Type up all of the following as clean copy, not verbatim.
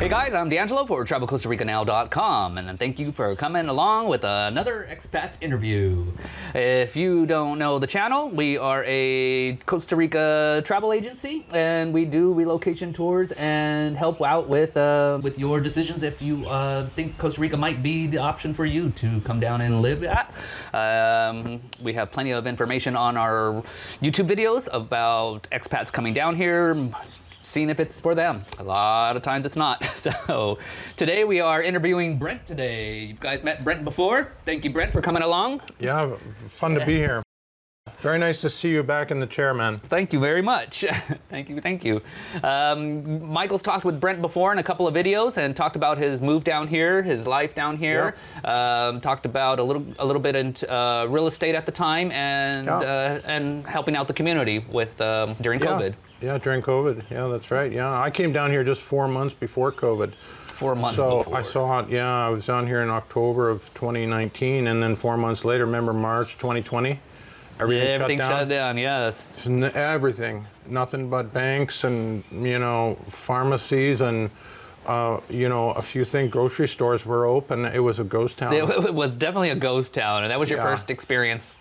Hey guys, I'm D'Angelo for TravelCostaRicaNow.com, and thank you for coming along with another expat interview. If you don't know the channel, we are a Costa Rica travel agency, and we do relocation tours and help out with your decisions if you think Costa Rica might be the option for you to come down and live at. We have plenty of information on our YouTube videos about expats coming down here, seeing if it's for them. A lot of times it's not. So today we are interviewing Brent today. You guys met Brent before. Thank you, Brent, for coming along. Yeah, fun to be here. Very nice to see you back in the chair, man. Thank you very much. Thank you. Michael's talked with Brent before in a couple of videos and talked about his move down here, his life down here. Yep. Talked about a little bit into real estate at the time and helping out the community with during COVID. Yeah, during COVID. Yeah, that's right. Yeah, I came down here just 4 months before COVID. 4 months so before. I saw it, I was down here in October of 2019, and then 4 months later, remember March 2020? Everything shut down, yes. Everything. Nothing but banks and, pharmacies and, a few things. Grocery stores were open. It was a ghost town. It was definitely a ghost town, and that was your first experience.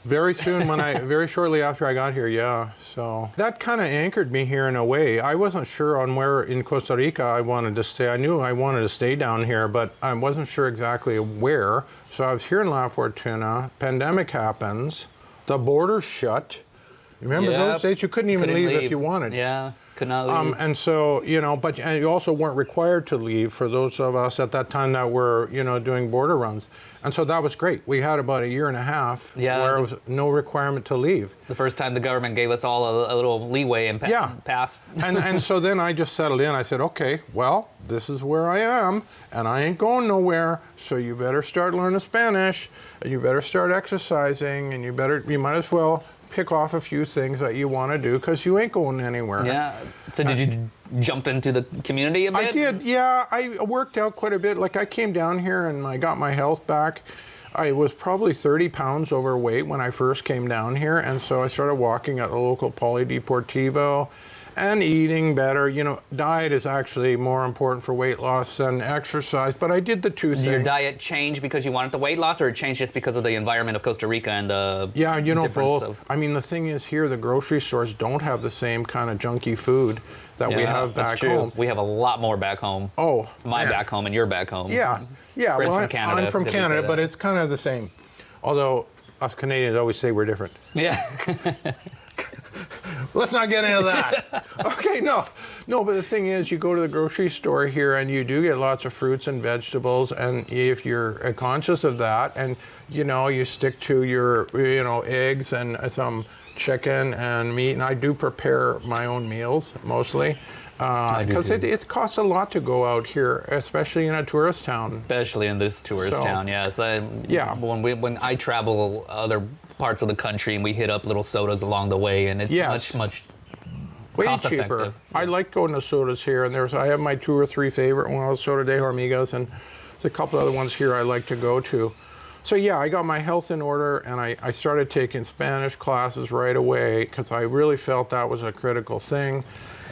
Very soon very shortly after I got here, yeah. So that kind of anchored me here in a way. I wasn't sure on where in Costa Rica I wanted to stay. I knew I wanted to stay down here, but I wasn't sure exactly where. So I was here in La Fortuna. Pandemic happens. The border's shut. Remember those days? You couldn't even leave if you wanted. Yeah, could not leave. And so, but you also weren't required to leave for those of us at that time that were, doing border runs. And so that was great. We had about a year and a half where it was no requirement to leave. The first time the government gave us all a little leeway and passed. and so then I just settled in. I said, okay, well, this is where I am, and I ain't going nowhere, so you better start learning Spanish, and you better start exercising, and you might as well pick off a few things that you want to do because you ain't going anywhere. Yeah. So did you jump into the community a bit? I did, yeah. I worked out quite a bit. Like I came down here and I got my health back. I was probably 30 pounds overweight when I first came down here, and so I started walking at the local Polideportivo and eating better. Diet is actually more important for weight loss than exercise, but I did the two things. Did your diet change because you wanted the weight loss, or it changed just because of the environment of Costa Rica and the both. I mean, the thing is here, the grocery stores don't have the same kind of junky food that we have back home. We have a lot more back home. Oh, back home and your back home. Yeah. Brent's from Canada. I'm from Canada, but it's kind of the same. Although us Canadians always say we're different. Yeah. Let's not get into that. Okay, no, but the thing is, you go to the grocery store here and you do get lots of fruits and vegetables, and if you're conscious of that and, you stick to your, eggs and some chicken and meat, and I do prepare my own meals mostly. Because it costs a lot to go out here, especially in a tourist town. Especially in this tourist town, yes. When I travel other parts of the country and we hit up little sodas along the way, and it's much way cheaper. Yeah. I like going to sodas here, and I have my 2 or 3 favorite ones, Soda de Hormigas, and there's a couple other ones here I like to go to. So yeah, I got my health in order, and I started taking Spanish classes right away because I really felt that was a critical thing.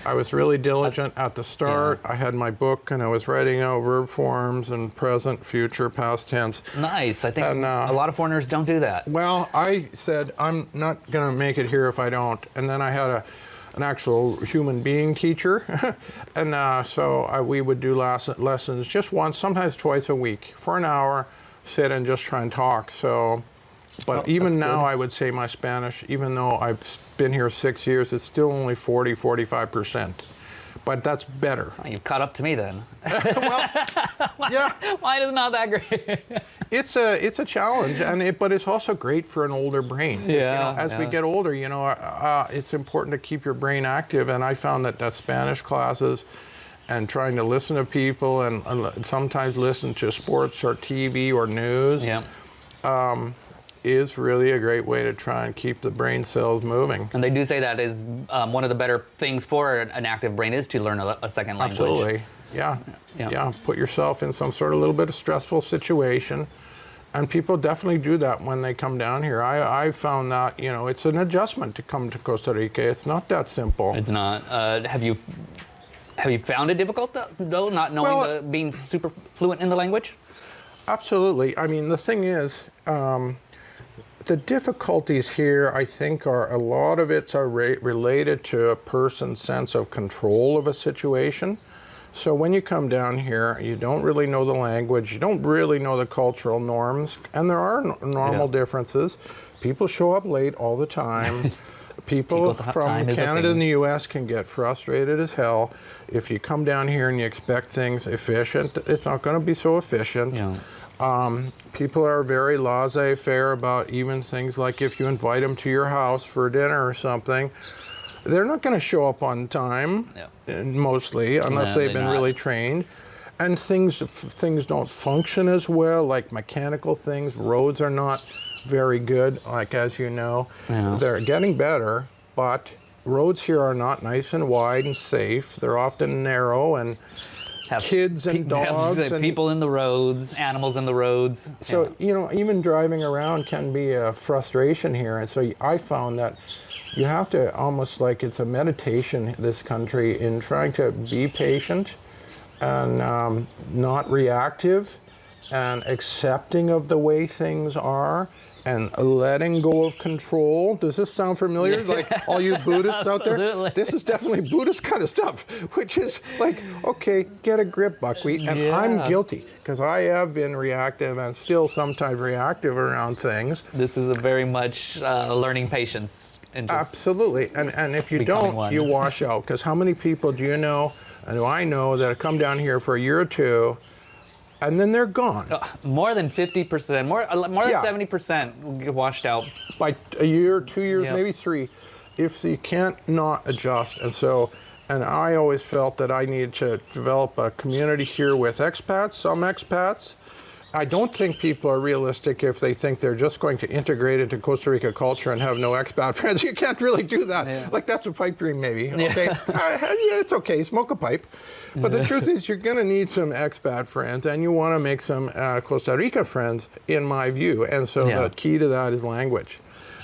I was really diligent at the start. I had my book, and I was writing out verb forms and present, future, past tense. Nice. I think a lot of foreigners don't do that. Well, I said, I'm not going to make it here if I don't. And then I had an actual human being teacher. And so we would do lessons just once, sometimes twice a week for an hour, sit and just try and talk. But even now, I would say my Spanish, even though I've been here 6 years, it's still only 45%. But that's better. Oh, you've caught up to me then. Well, yeah. Mine is not that great. It's a challenge, but it's also great for an older brain. Yeah. As we get older, it's important to keep your brain active. And I found that Spanish classes and trying to listen to people and sometimes listen to sports or TV or news. Yeah. Is really a great way to try and keep the brain cells moving. And they do say that is one of the better things for an active brain is to learn a second language. Absolutely, yeah. Put yourself in some sort of little bit of stressful situation, and people definitely do that when they come down here. I found that, it's an adjustment to come to Costa Rica. It's not that simple. It's not. Have you Have you found it difficult though, not knowing being super fluent in the language? Absolutely. I mean, the thing is, the difficulties here, I think, are a lot of it's related to a person's sense of control of a situation. So when you come down here, you don't really know the language, you don't really know the cultural norms, and there are normal differences. People show up late all the time. People from Canada and the US can get frustrated as hell. If you come down here and you expect things efficient, it's not going to be so efficient. Yeah. People are very laissez-faire about even things like if you invite them to your house for dinner or something, they're not going to show up on time, mostly, unless they've been really trained. And things don't function as well, like mechanical things. Roads are not very good, like as you know. Yeah. They're getting better, but roads here are not nice and wide and safe. They're often narrow and have kids and dogs and people in the roads, animals in the roads. So, you know, even driving around can be a frustration here. And so I found that you have to almost like it's a meditation, this country, in trying to be patient and not reactive and accepting of the way things are and letting go of control. Does this sound familiar? Like all you Buddhists out there? This is definitely Buddhist kind of stuff, which is like, okay, get a grip, buckwheat. And I'm guilty because I have been reactive and still sometimes reactive around things. This is a very much learning patience. And absolutely. And if you don't, you wash out. Because how many people do you know, and do I know, that have come down here for a year or two, and then they're gone. More than 50%, more than 70% get washed out. By a year, 2 years, maybe 3, if you can't not adjust. And I always felt that I needed to develop a community here with expats, some expats. I don't think people are realistic if they think they're just going to integrate into Costa Rica culture and have no expat friends. You can't really do that. Yeah. Like, that's a pipe dream, maybe. Okay, it's okay, smoke a pipe. But the truth is, you're going to need some expat friends, and you want to make some Costa Rica friends, in my view. And so the key to that is language.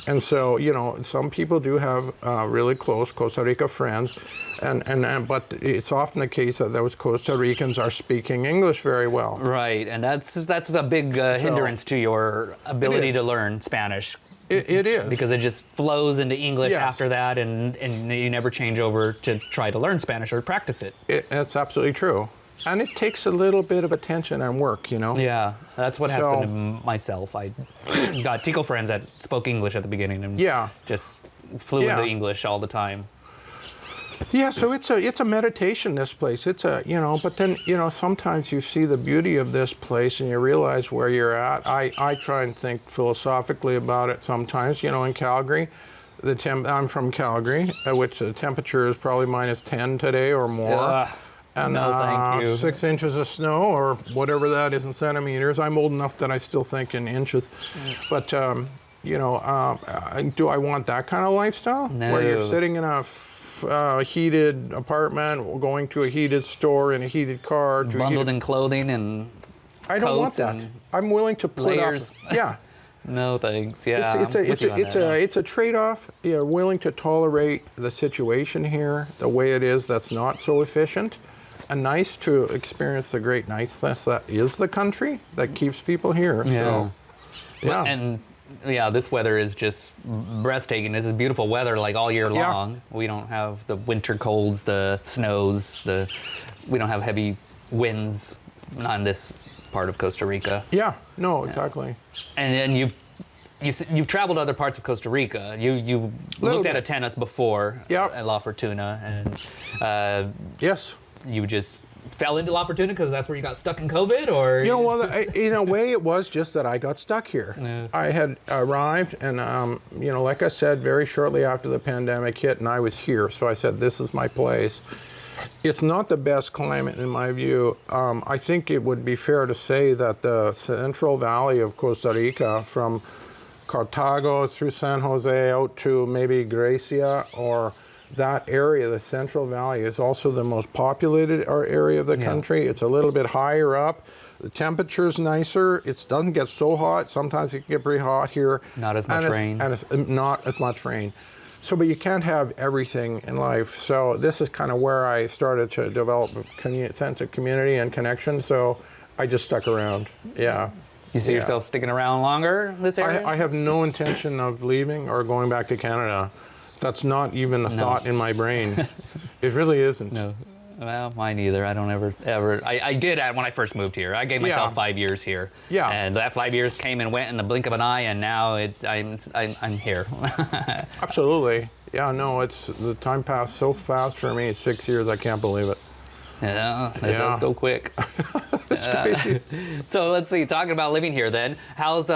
And so, you know, some people do have really close Costa Rica friends, but it's often the case that those Costa Ricans are speaking English very well. Right, and that's a big hindrance to your ability to learn Spanish. It is. Because it just flows into English after that, and you never change over to try to learn Spanish or practice it. That's absolutely true. And it takes a little bit of attention and work, you know? Yeah, that's what happened to myself. I got Tico friends that spoke English at the beginning and just flew into English all the time. Yeah, so it's a meditation, this place. It's a, you know, but then, you know, sometimes you see the beauty of this place and you realize where you're at. I try and think philosophically about it sometimes, you know, in Calgary. I'm from Calgary, which the temperature is probably -10 today or more. And thank you. 6 inches of snow, or whatever that is in centimeters. I'm old enough that I still think in inches. But, you know, do I want that kind of lifestyle? No. Where you're sitting in a heated apartment, going to a heated store in a heated car. Bundled in clothing and I don't want that. I'm willing to put layers. up. Yeah. No thanks. Yeah. It's a trade-off. You're willing to tolerate the situation here, the way it is, that's not so efficient. And nice to experience the great niceness that is the country that keeps people here. Yeah. So, yeah. And this weather is just breathtaking. This is beautiful weather like all year long. We don't have the winter colds, the snows, we don't have heavy winds, not in this part of Costa Rica. Yeah, no, exactly. And you've traveled to other parts of Costa Rica. You looked at Atenas before at La Fortuna, and yes. You just fell into La Fortuna because that's where you got stuck in COVID, or? You know, well, in a way, it was just that I got stuck here. Yeah. I had arrived, and you know, like I said, very shortly after the pandemic hit, and I was here. So I said, "This is my place." It's not the best climate, in my view. I think it would be fair to say that the Central Valley of Costa Rica, from Cartago through San Jose out to maybe Grecia, or that area, the Central Valley, is also the most populated area of the country. It's a little bit higher up. The temperature's nicer. It doesn't get so hot. Sometimes it can get pretty hot here. Not as much rain. And it's not as much rain. So, but you can't have everything in life. So this is kind of where I started to develop a sense of community and connection. So I just stuck around. Yeah. You see yourself sticking around longer in this area? I have no intention of leaving or going back to Canada. That's not even a thought in my brain. It really isn't. No. Well, mine either. I don't ever. I did when I first moved here. I gave myself 5 years here. Yeah. And that 5 years came and went in the blink of an eye, and now I'm here. Absolutely. Yeah. No. The time passed so fast for me. 6 years. I can't believe it. Yeah. It does go quick. It's crazy. So let's see. Talking about living here, then, how's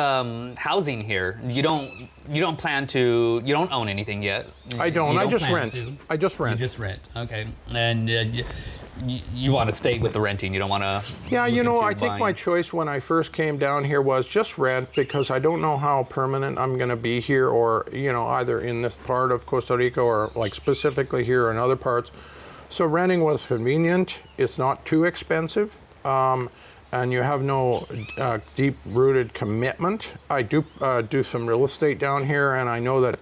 housing here? You don't plan to. You don't own anything yet. I don't. I just rent. I just rent. You just rent. Okay. And you want to stay with the renting. You don't want to. Yeah. I think my choice when I first came down here was just rent, because I don't know how permanent I'm going to be here, or either in this part of Costa Rica or like specifically here in other parts. So renting was convenient. It's not too expensive. And you have no deep-rooted commitment. I do some real estate down here, and I know that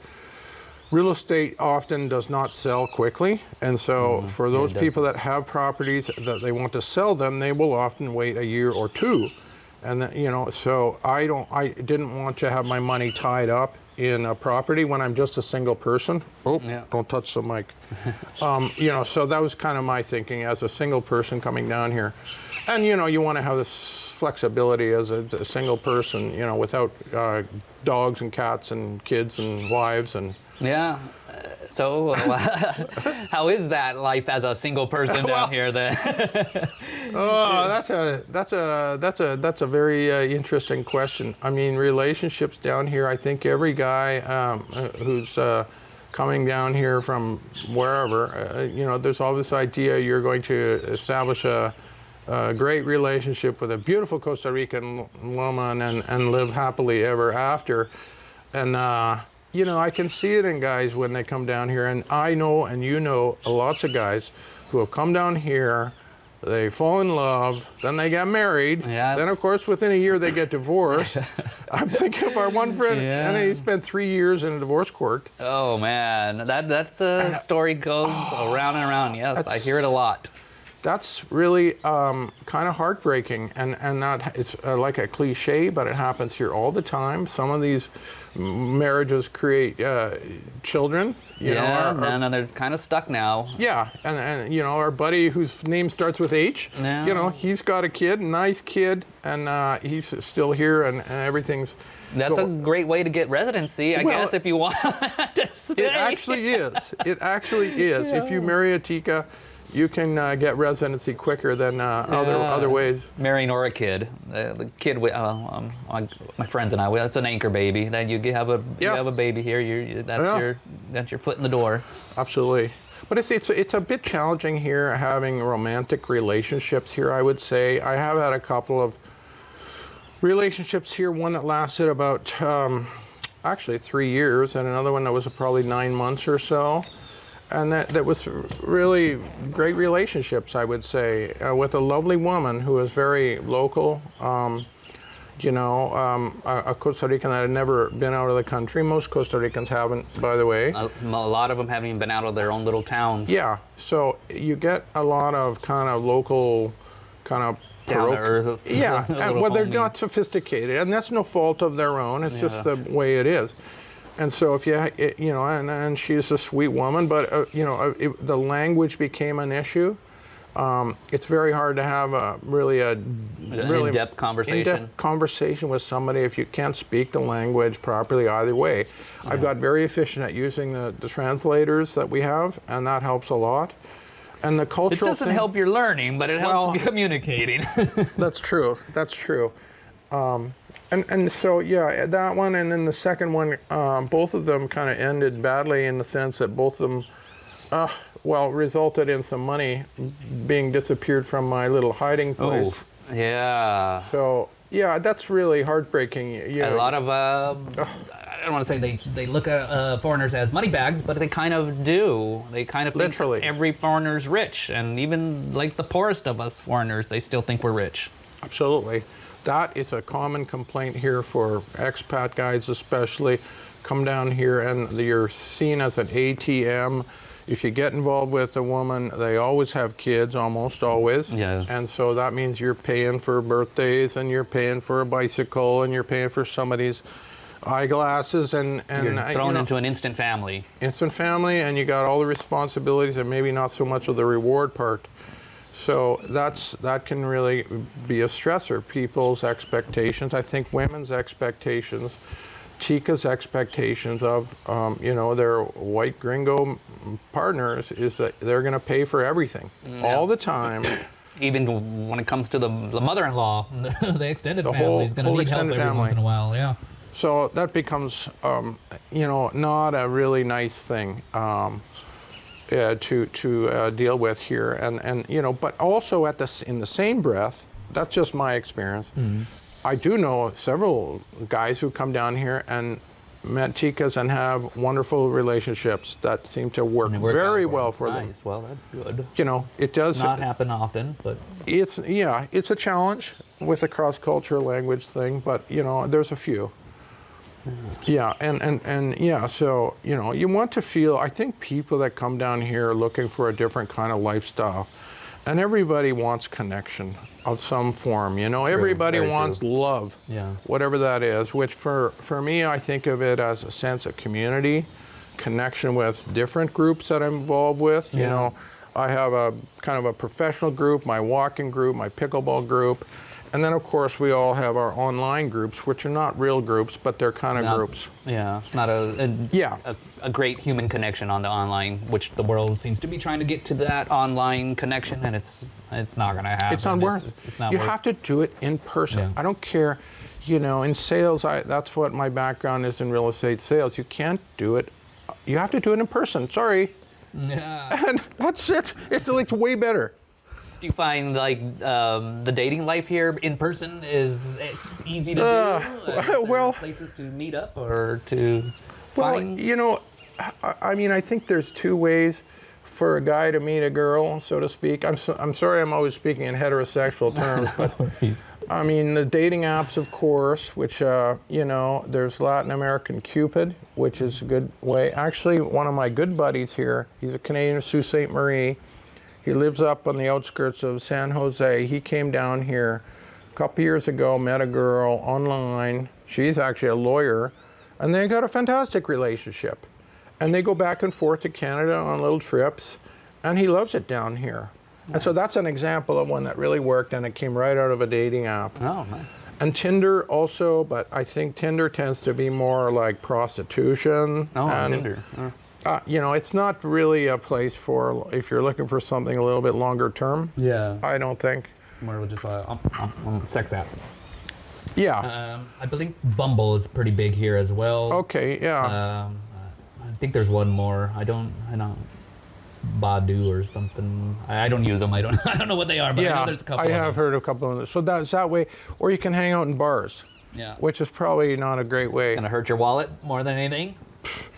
real estate often does not sell quickly. And so for those people that have properties that they want to sell them, they will often wait a year or two. And so I didn't want to have my money tied up in a property when I'm just a single person. Oh, yeah. Don't touch the mic. So that was kind of my thinking as a single person coming down here. And you want to have this flexibility as a single person, without dogs and cats and kids and wives and. Yeah. So, how is that life as a single person down here then? Oh, that's a very interesting question. I mean, relationships down here. I think every guy who's coming down here from wherever, there's all this idea you're going to establish a great relationship with a beautiful Costa Rican woman and live happily ever after. And I can see it in guys when they come down here, and I know, and lots of guys who have come down here, they fall in love, then they get married, then of course within a year they get divorced. I'm thinking of our one friend, and he spent 3 years in a divorce court. Oh man, that's a story goes around and around. Yes, I hear it a lot. That's really kind of heartbreaking, and that it's like a cliche, but it happens here all the time. Some of these marriages create children. And they're kind of stuck now. Yeah, and our buddy whose name starts with H, he's got a kid, a nice kid, and he's still here, and everything's. That's a great way to get residency, I guess, if you want to stay. It actually is. It actually is. If you marry a Tika, you can get residency quicker than other ways. Marrying or a kid. The kid, my friends and I, that's an anchor baby. Then you have a baby here. That's your foot in the door. Absolutely. But it's a bit challenging here having romantic relationships here, I would say. I have had a couple of relationships here. One that lasted about actually 3 years, and another one that was probably 9 months or so. And that was really great relationships, I would say, with a lovely woman who was very local, a Costa Rican that had never been out of the country. Most Costa Ricans haven't, by the way. A lot of them haven't even been out of their own little towns. Yeah, so you get a lot of kind of local, kind of down to earth. Yeah, they're not sophisticated, and that's no fault of their own. It's just the way it is. And so if and she's a sweet woman, but the language became an issue. It's very hard to have a really in-depth conversation with somebody if you can't speak the language properly either way. Yeah. I've got very efficient at using the translators that we have, and that helps a lot. And the cultural It doesn't help your learning, but it helps communicating. That's true. That's true. And so, that one, and then the second one, both of them kind of ended badly in the sense that both of them, resulted in some money being disappeared from my little hiding place. Oh, yeah. So, that's really heartbreaking. A lot of, I don't want to say they look at foreigners as money bags, but they kind of do. They kind of think every foreigner's rich, and even like the poorest of us foreigners, they still think we're rich. Absolutely. That is a common complaint here for expat guys especially. come down here and you're seen as an ATM. If you get involved with a woman, they always have kids, almost always. Yes. And so that means you're paying for birthdays, and you're paying for a bicycle, and you're paying for somebody's eyeglasses, and you're thrown into an instant family. Instant family, and you got all the responsibilities and maybe not so much of the reward part. So that can really be a stressor. People's expectations, I think women's expectations, Chica's expectations of their white gringo partners is that they're going to pay for everything all the time. Even when it comes to the mother-in-law, the extended The family is going to whole need help extended every once in a while. Yeah. So that becomes, not a really nice thing to deal with here, and but also in the same breath, that's just my experience. Mm-hmm. I do know several guys who come down here and met chicas and have wonderful relationships that seem to work very well for them. Nice. Well, that's good. It does not happen often, but it's a challenge with the cross-cultural language thing, but there's a few. Yeah, and so you want to feel. I think people that come down here are looking for a different kind of lifestyle, and everybody wants connection of some form. Everybody wants love, whatever that is. Which for me, I think of it as a sense of community, connection with different groups that I'm involved with. I have a kind of a professional group, my walking group, my pickleball group. And then, of course, we all have our online groups, which are not real groups, but they're kind of groups. Yeah, it's not a great human connection on the online, which the world seems to be trying to get to that online connection, and it's not going to happen. It's not worth it. You have to do it in person. Yeah. I don't care, in sales, that's what my background is in real estate sales. You can't do it. You have to do it in person. Sorry. Yeah. And that's it. It's like way better. Do you find the dating life here in person is easy to do? Well, places to meet up or to find? I think there's two ways for a guy to meet a girl, so to speak. I'm sorry, I'm always speaking in heterosexual terms, but the dating apps, of course, which there's Latin American Cupid, which is a good way. Actually, one of my good buddies here, he's a Canadian, Sault Ste. Marie. He lives up on the outskirts of San Jose. He came down here a couple years ago, met a girl online. She's actually a lawyer, and they got a fantastic relationship. And they go back and forth to Canada on little trips, and he loves it down here. Nice. And so that's an example of one that really worked, and it came right out of a dating app. Oh, nice. And Tinder also, but I think Tinder tends to be more like prostitution. Oh, Tinder. It's not really a place for if you're looking for something a little bit longer term. Yeah. I don't think. More just a sex app. Yeah. I believe Bumble is pretty big here as well. Okay. Yeah. I think there's one more. I don't. Badu or something. I don't use them. I don't know what they are, but I know there's a couple. I have heard a couple of them. So that's that way, or you can hang out in bars. Yeah. Which is probably not a great way. Gonna hurt your wallet more than anything.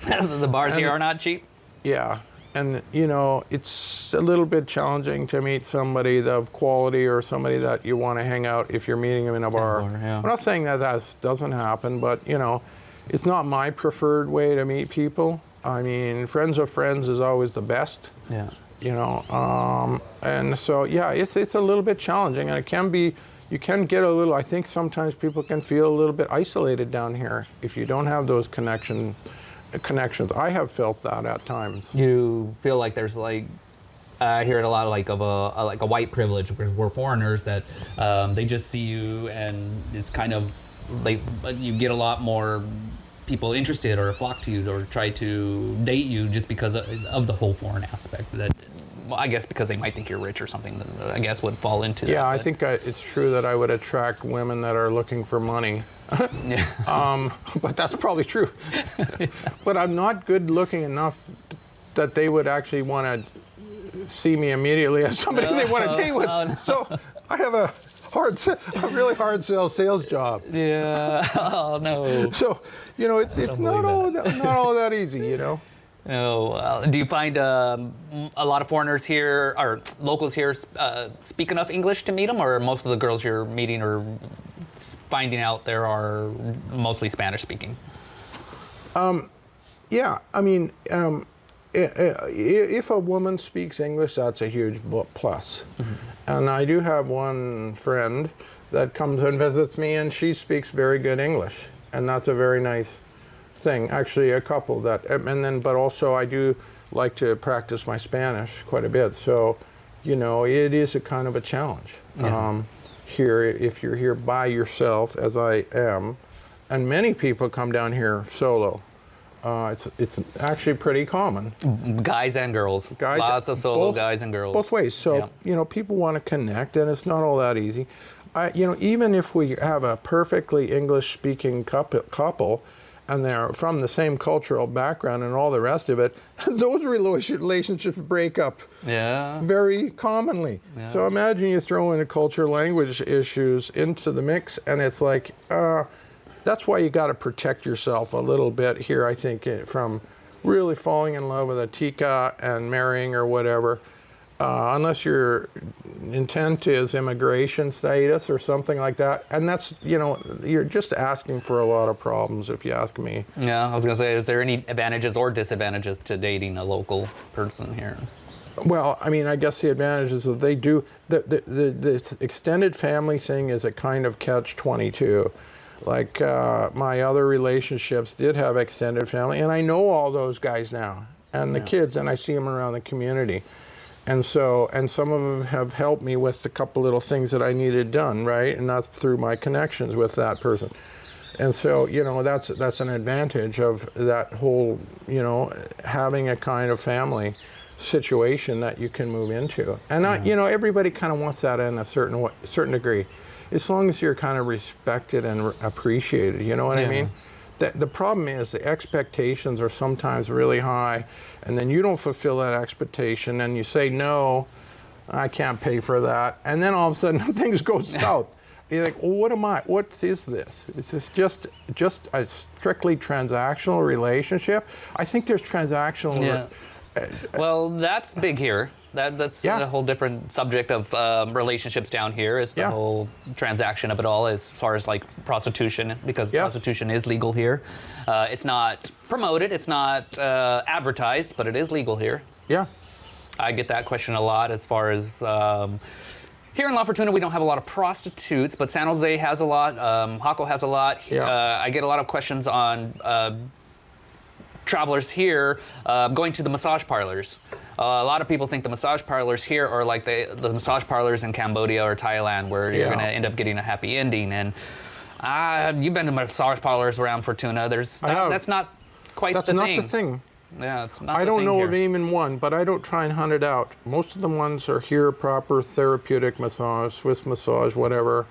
The bars here are not cheap. Yeah, and it's a little bit challenging to meet somebody of quality or somebody that you want to hang out if you're meeting them in a bar. Yeah. I'm not saying that doesn't happen, but it's not my preferred way to meet people. Friends of friends is always the best. Yeah. And so it's a little bit challenging, and it can be. You can get a little. I think sometimes people can feel a little bit isolated down here if you don't have those connections. I have felt that at times. You feel like there's I hear it a lot of a white privilege because we're foreigners that they just see you and it's kind of you get a lot more people interested or flock to you or try to date you just because of the whole foreign aspect that. Well, I guess because they might think you're rich or something, I guess would fall into that. Yeah, I think it's true that I would attract women that are looking for money. Yeah. But that's probably true. But I'm not good looking enough that they would actually want to see me immediately as somebody they want to date with. No. So I have a really hard sales job. Yeah. Oh no. So it's not all that easy, Oh, do you find a lot of foreigners here or locals here speak enough English to meet them, or most of the girls you're meeting or finding out there are mostly Spanish speaking? Yeah, I mean, if a woman speaks English, that's a huge plus. And I do have one friend that comes and visits me, and she speaks very good English, and that's a very nice thing. Actually, a couple that, but also I do like to practice my Spanish quite a bit. So, you know, it is a kind of a challenge. Yeah. Here, if you're here by yourself, as I am, and many people come down here solo. It's actually pretty common. Guys and girls. Lots of solo guys and girls. Both ways. So, you know, people want to connect, and it's not all that easy. You know, even if we have a perfectly English-speaking couple, and they're from the same cultural background and all the rest of it, those relationships break up very commonly. Yeah. So imagine you throw in a culture language issues into the mix, and it's like, that's why you got to protect yourself a little bit here, I think, from really falling in love with a tika and marrying or whatever, unless your intent is immigration status or something like that. And that's, you know, you're just asking for a lot of problems, if you ask me. Yeah, I was going to say, is there any advantages or disadvantages to dating a local person here? Well, I mean, I guess the advantage is that they do, the extended family thing is a kind of catch-22. Like my other relationships did have extended family, and I know all those guys now, and the kids, and I see them around the community. And so, and some of them have helped me with a couple little things that I needed done, right? And that's through my connections with that person. And so, you know, that's an advantage of that whole, you know, having a kind of family situation that you can move into. And you know, everybody kind of wants that in a certain degree, as long as you're kind of respected and appreciated. You know what I mean? The problem is the expectations are sometimes really high, and then you don't fulfill that expectation, and you say, no, I can't pay for that. And then all of a sudden things go south. You're like, well, what is this? Is this just a strictly transactional relationship? I think there's transactional. Well, that's big here. That's a whole different subject of relationships down here, is the whole transaction of it all, as far as like prostitution, because prostitution is legal here. It's not promoted, it's not advertised, but it is legal here. Yeah. I get that question a lot as far as here in La Fortuna, we don't have a lot of prostitutes, but San Jose has a lot, Jaco has a lot. I get a lot of questions on travelers here going to the massage parlors. A lot of people think the massage parlors here are like the massage parlors in Cambodia or Thailand, where you're going to end up getting a happy ending. And you've been to massage parlors around Fortuna. That's not quite the thing. That's not the thing. Yeah, it's not. I don't know of even one, but I don't try and hunt it out. Most of the ones are here, proper therapeutic massage, Swiss massage, whatever.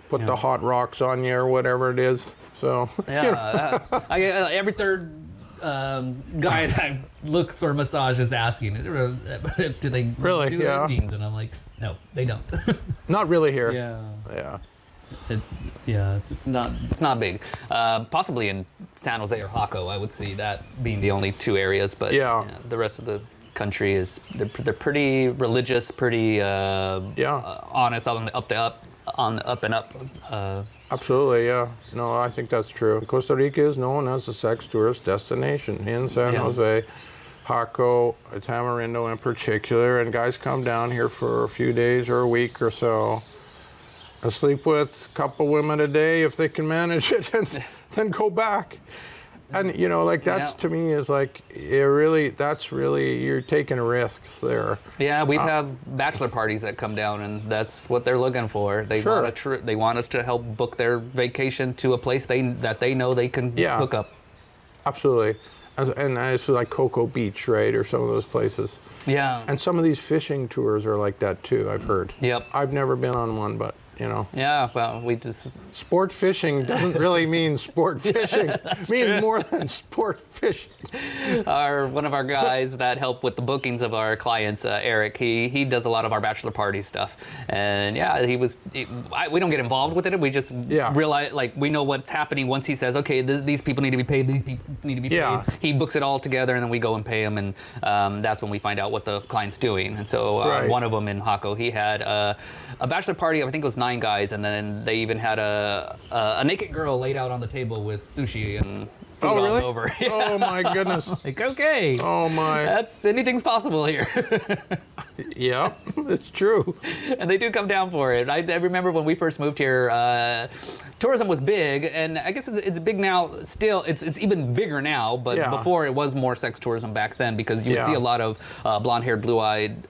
Put the hot rocks on you or whatever it is. So every third guy that I look for massage is asking, do they really do endings? And I'm like, no, they don't. Not really here. Yeah. It's not big. Possibly in San Jose or Jaco, I would see that being the only two areas. But the rest of the country is they're pretty religious, pretty honest on the up and up. Absolutely, yeah. No, I think that's true. Costa Rica is known as a sex tourist destination in San Jose, Jaco, Tamarindo in particular, and guys come down here for a few days or a week or so. I sleep with a couple women a day if they can manage it, and then go back. And you know, like that's to me is like you're taking risks there. Yeah, we have bachelor parties that come down, and that's what they're looking for. They want us to help book their vacation to a place that they know they can hook up. Absolutely, and it's like Cocoa Beach, right, or some of those places. Yeah. And some of these fishing tours are like that too, I've heard. Yep. I've never been on one, but you know. Yeah, well, we just... Sport fishing doesn't really mean sport fishing. It means more than sport fishing. One of our guys that help with the bookings of our clients, Eric, he does a lot of our bachelor party stuff. And we don't get involved with it. We just realize, like, we know what's happening once he says, okay, these people need to be paid, these people need to be paid. He books it all together, and then we go and pay them, and that's when we find out what the client's doing. And so one of them in Jaco, he had a bachelor party, I think it was 9 guys, and then they even had a naked girl laid out on the table with sushi and food Oh, really? all over. Oh, my goodness. Like, okay. Oh, my. Anything's possible here. Yeah, it's true. And they do come down for it. I remember when we first moved here, tourism was big, and I guess it's big now. Still, it's even bigger now. But Yeah. before, it was more sex tourism back then, because you would see a lot of blonde-haired, blue-eyed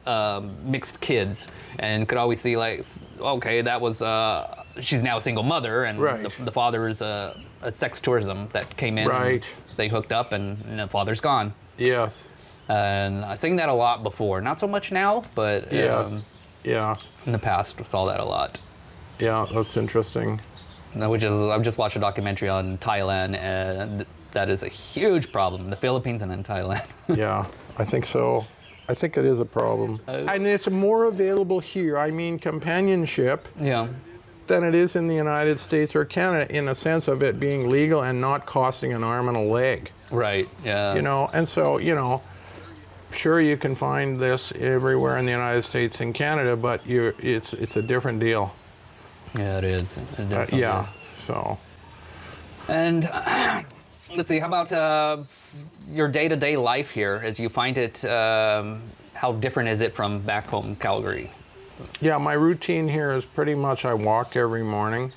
mixed kids, and could always see like, okay, that was she's now a single mother, and Right. the father is a sex tourism that came in. Right. And they hooked up, and the father's gone. Yes. And I've seen that a lot before. Not so much now, but Yes. Yeah. in the past, we saw that a lot. Yeah, that's interesting. Which is, I've just watched a documentary on Thailand, and that is a huge problem. The Philippines and in Thailand. Yeah, I think so. I think it is a problem. And it's more available here. I mean, companionship Yeah. than it is in the United States or Canada, in the sense of it being legal and not costing an arm and a leg. Right. Yeah. You know, and so, you know, sure, you can find this everywhere in the United States and Canada, but it's a different deal. Yeah, it is. It definitely Yeah, is. so. And let's see. How about your day-to-day life here? As you find it, how different is it from back home in Calgary? Yeah, my routine here is pretty much I walk every morning,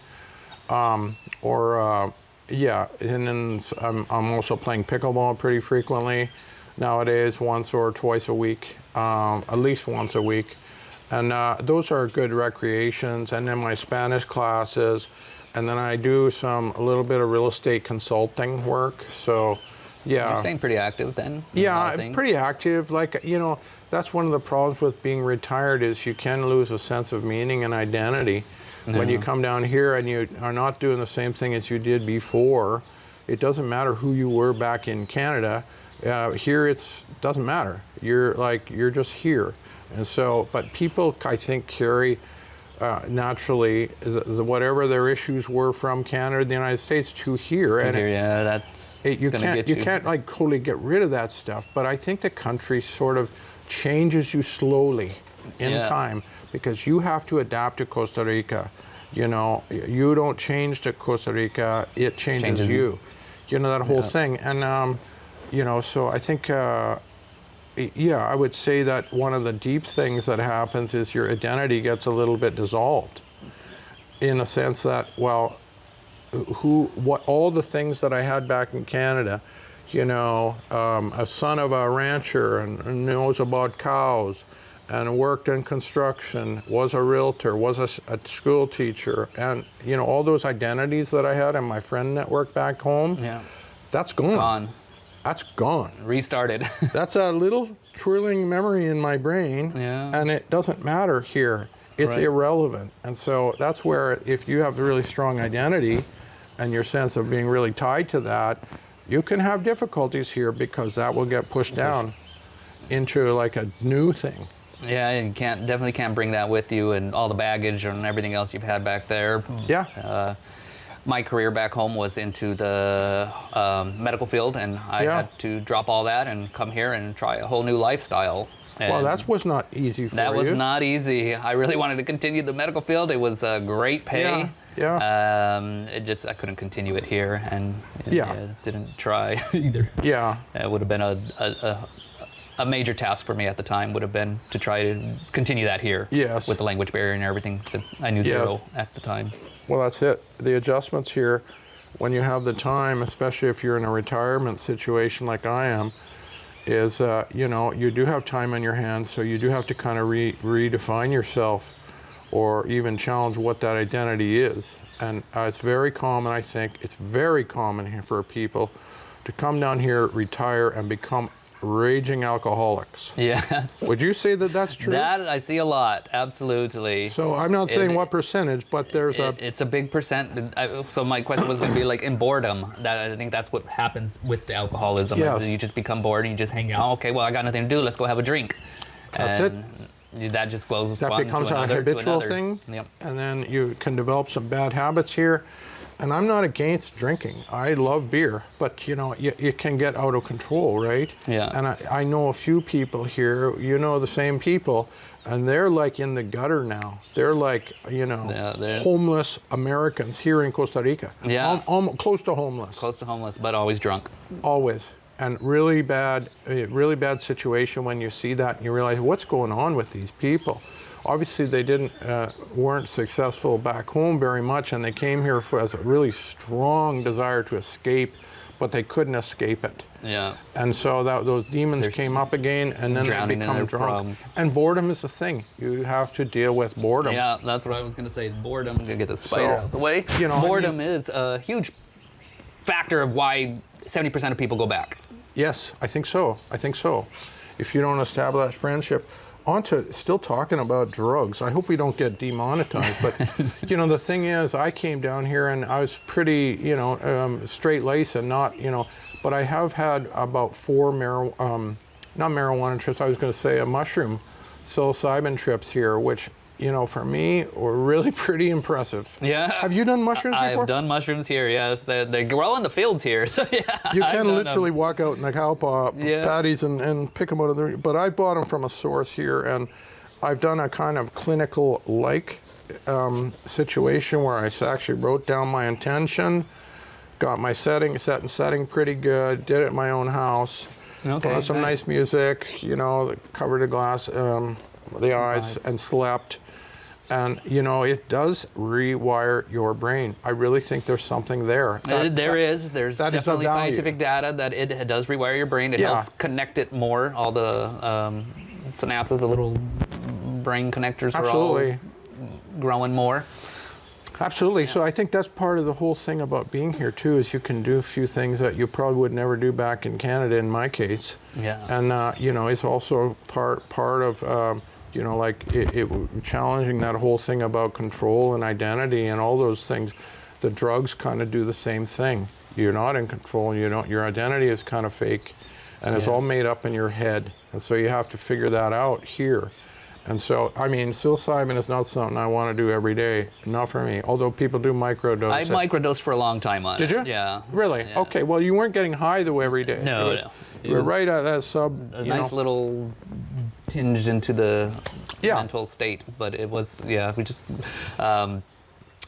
yeah, and then I'm also playing pickleball pretty frequently nowadays, once or twice a week, at least once a week, and those are good recreations. And then my Spanish classes, and then I do a little bit of real estate consulting work. So, yeah. You're staying pretty active then. in a lot Yeah, of things. pretty active. Like, you know, that's one of the problems with being retired, is you can lose a sense of meaning and identity. When you come down here and you are not doing the same thing as you did before, it doesn't matter who you were back in Canada. Here it doesn't matter. You're just here. And so, but people, I think, carry naturally whatever their issues were from Canada, the United States, to here. And yeah, that's You gonna get you. can't like totally get rid of that stuff, but I think the country sort of changes you slowly in time, because you have to adapt to Costa Rica. You know, you don't change to Costa Rica, it changes you. You know, that whole thing. And, you know, so I think, yeah, I would say that one of the deep things that happens is your identity gets a little bit dissolved, in the sense that, well, all the things that I had back in Canada, you know, a son of a rancher and knows about cows, and worked in construction, was a realtor, was a school teacher, and, you know, all those identities that I had in my friend network back home, that's gone. Gone. That's gone. Restarted. That's a little twirling memory in my brain, and it doesn't matter here. It's irrelevant. And so that's where, if you have a really strong identity and your sense of being really tied to that, you can have difficulties here, because that will get pushed down into like a new thing. Yeah, you definitely can't bring that with you, and all the baggage and everything else you've had back there. Yeah. My career back home was into the medical field, and I had to drop all that and come here and try a whole new lifestyle. And well, that was not easy for you. that was not easy. I really wanted to continue the medical field. It was great pay. I couldn't continue it here, and didn't try either. Yeah. It would have been a major task for me at the time, would have been to try to continue that here. Yes. With the language barrier and everything, since I knew zero at the time. Well, that's it. The adjustments here, when you have the time, especially if you're in a retirement situation like I am, is, you know, you do have time on your hands, so you do have to kind of redefine yourself, or even challenge what that identity is. And it's very common, I think, it's very common here for people to come down here, retire, and become raging alcoholics. Yes. Would you say that that's true? That I see a lot, absolutely. So I'm not saying what percentage, but there's it's a big percent. So my question was going to be like in boredom. That I think that's what happens with the alcoholism. Yes. Is you just become bored and you just hang out. Okay, well I got nothing to do. Let's go have a drink. That's it. That just goes. That one becomes to a another, habitual to another. thing, Yep. and then you can develop some bad habits here. And I'm not against drinking. I love beer, but you know, it can get out of control, right? Yeah. And I know a few people here, you know, the same people, and they're like in the gutter now. They're like, you know, homeless Americans here in Costa Rica. Yeah. Close to homeless. Close to homeless, but always drunk. Always. And really bad situation when you see that and you realize what's going on with these people. Obviously, they weren't successful back home very much, and they came here as a really strong desire to escape, but they couldn't escape it. Yeah. And so those demons came up again, and then they become drunk. Problems. And boredom is the thing. You have to deal with boredom. Yeah, that's what I was going to say. Boredom. I'm going to get the spider out the way. You know, boredom is a huge factor of why 70% of people go back. Yes, I think so. I think so. If you don't establish friendship. On to still talking about drugs. I hope we don't get demonetized, but you know, the thing is, I came down here and I was pretty, you know, straight-laced and not, you know, but I have had about 4 not marijuana trips, I was going to say a mushroom psilocybin trips here, which, you know, for me, were really pretty impressive. Yeah. Have you done mushrooms before? I've done mushrooms here, yes. They grow in the fields here, so yeah. You can literally walk out in the cow patties and pick them out of the... But I bought them from a source here, and I've done a kind of clinical-like situation where I actually wrote down my intention, got my setting pretty good, did it in my own house, put on some nice music, you know, covered the glass, the eyes, and slept. And, you know, it does rewire your brain. I really think there's something there. There's definitely scientific data that it does rewire your brain. It helps connect it more. All the synapses, the little brain connectors are all growing more. Absolutely. Yeah. So I think that's part of the whole thing about being here, too, is you can do a few things that you probably would never do back in Canada, in my case. Yeah. And, you know, it's also part of... you know, like it challenging that whole thing about control and identity and all those things. The drugs kind of do the same thing. You're not in control. Your identity is kind of fake, and it's all made up in your head. And so you have to figure that out here. And so, I mean, psilocybin is not something I want to do every day. Not for me. Although people do microdose. I microdosed for a long time on it. Did you? Yeah. Really? Yeah. Okay. Well, you weren't getting high though every day. No. You were right at that a nice little tinge into the mental state, but it was we just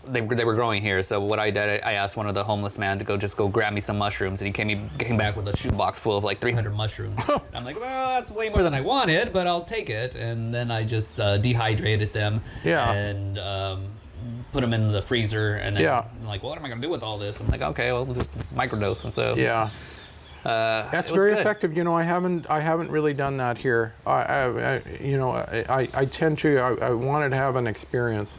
they were growing here. So what I did, I asked one of the homeless man to go grab me some mushrooms, and he came back with a shoebox full of like 300 mushrooms. I'm like, well, that's way more than I wanted, but I'll take it. And then I just dehydrated them and put them in the freezer, and then I'm like, well, what am I gonna do with all this? I'm like, okay, well, we'll just microdose, and so that's very effective. You know, I haven't really done that here. I tend to. I wanted to have an experience.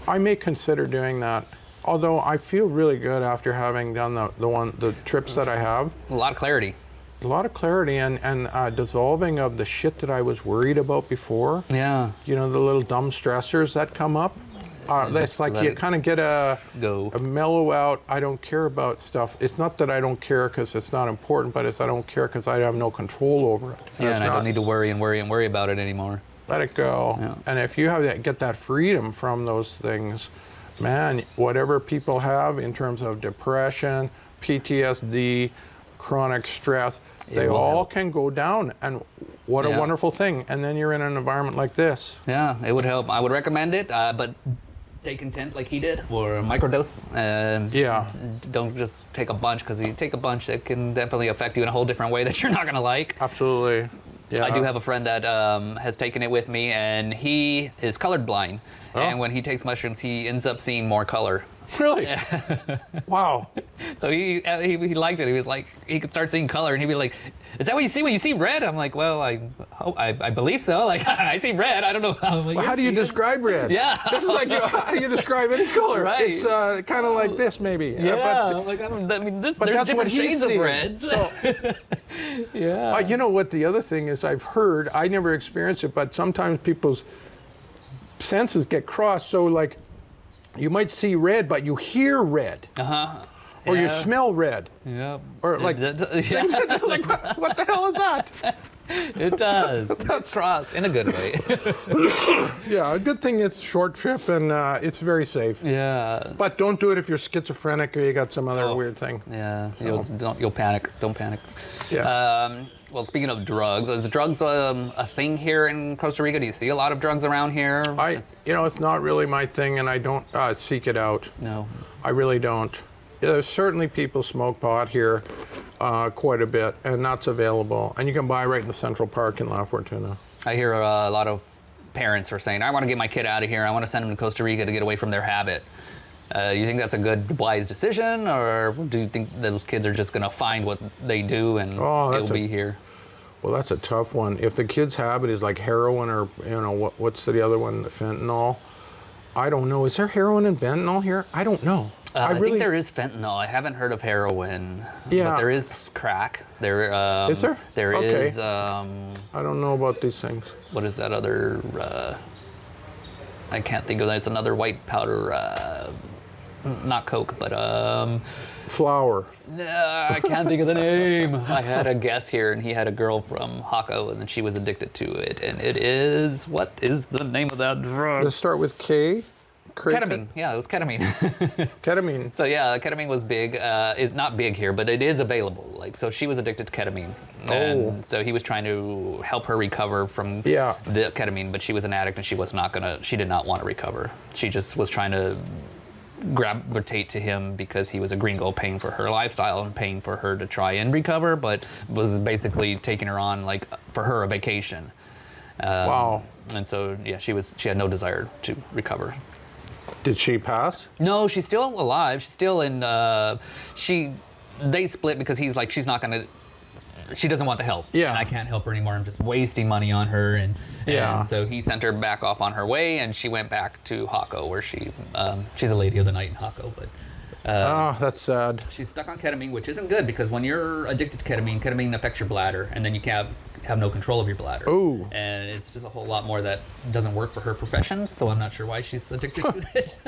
I may consider doing that. Although I feel really good after having done the trips that I have. A lot of clarity. A lot of clarity and dissolving of the shit that I was worried about before. Yeah. You know, the little dumb stressors that come up. That's like you kind of get a mellow out. I don't care about stuff. It's not that I don't care because it's not important, but it's I don't care because I have no control over it. Yeah, and I don't need to worry about it anymore. Let it go. Yeah. And if you get that freedom from those things, man, whatever people have in terms of depression, PTSD, chronic stress, they all can go down. And what a wonderful thing. And then you're in an environment like this. Yeah, it would help. I would recommend it, but take intent like he did, or microdose. Don't just take a bunch, because you take a bunch, it can definitely affect you in a whole different way that you're not going to like. Absolutely. Yeah. I do have a friend that has taken it with me, and he is colorblind. Oh. And when he takes mushrooms, he ends up seeing more color. Really? Wow. So he liked it. He was like, he could start seeing color, and he'd be like, "Is that what you see when you see red?" I'm like, "Well, I believe so. Like, I see red. I don't know how." Like, well, how do you describe red? Yeah. This is like, how do you describe any color? Right. It's kind of like this, maybe. Yeah. There's different shades of reds. So. Yeah. You know what? The other thing is, I've heard. I never experienced it, but sometimes people's senses get crossed. So like, you might see red, but you hear red. Or you smell red. Yeah. Or like, like what the hell is that? It does. That's crossed in a good way. Yeah, a good thing it's a short trip and it's very safe. Yeah. But don't do it if you're schizophrenic or you got some other weird thing. Yeah, you'll panic. Don't panic. Yeah. Well, speaking of drugs, is drugs a thing here in Costa Rica? Do you see a lot of drugs around here? It's not really my thing, and I don't seek it out. No. I really don't. There's certainly people smoke pot here quite a bit, and that's available. And you can buy right in the Central Park in La Fortuna. I hear a lot of parents are saying, I want to get my kid out of here. I want to send him to Costa Rica to get away from their habit. You think that's a good, wise decision, or do you think those kids are just going to find what they do and they'll be here? Well, that's a tough one. If the kid's habit is like heroin or, what's the other one, the fentanyl? I don't know. Is there heroin and fentanyl here? I don't know. I think there is fentanyl. I haven't heard of heroin. Yeah. But there is crack. Is there? There okay. is. I don't know about these things. What is that other? I can't think of that. It's another white powder. Not Coke, but Flour. I can't think of the name. I had a guest here, and he had a girl from Hako, and then she was addicted to it. And it is, what is the name of that drug? Let's start with K. Ketamine. Yeah, it was ketamine. Ketamine. So yeah, ketamine was big. Is not big here, but it is available. Like, so she was addicted to ketamine, and so he was trying to help her recover from the ketamine, but she was an addict, and she did not want to recover. She just was trying to gravitate to him because he was a gringo paying for her lifestyle and paying for her to try and recover, but was basically taking her on like for her a vacation. Wow. And so yeah, she had no desire to recover. Did she pass? No, she's still alive. She's still in. They split because he's like, she's not gonna. She doesn't want the help. Yeah. And I can't help her anymore. I'm just wasting money on her. And so he sent her back off on her way, and she went back to Hako, where she's a lady of the night in Hako. But that's sad. she's stuck on ketamine, which isn't good because when you're addicted to ketamine affects your bladder, and then you can have no control of your bladder. Ooh. And it's just a whole lot more that doesn't work for her profession. So I'm not sure why she's addicted to it.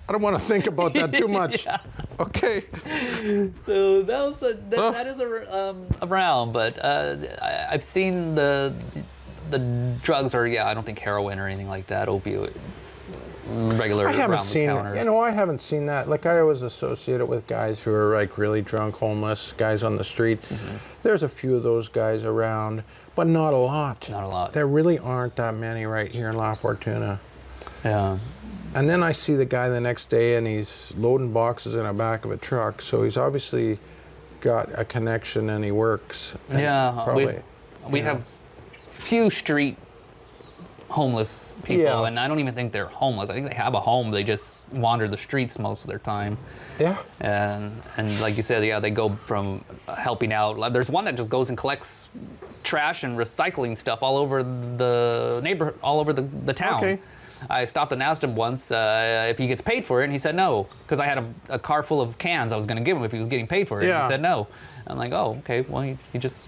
I don't want to think about that too much. Yeah. Okay. So that is around, but I've seen the drugs are I don't think heroin or anything like that. Opioids, regular. I haven't around seen. the counters. I haven't seen that. Like I always associate it with guys who are like really drunk, homeless, guys on the street. Mm-hmm. There's a few of those guys around, but not a lot. Not a lot. There really aren't that many right here in La Fortuna. Yeah. And then I see the guy the next day, and he's loading boxes in the back of a truck. So he's obviously got a connection, and he works. Yeah, probably, we have few street homeless people, and I don't even think they're homeless. I think they have a home. They just wander the streets most of their time. Yeah. And like you said, they go from helping out. There's one that just goes and collects trash and recycling stuff all over the neighborhood, all over the town. Okay. I stopped and asked him once if he gets paid for it, and he said no, because I had a car full of cans I was going to give him if he was getting paid for it. Yeah. He said no. I'm like, oh, okay, well, he's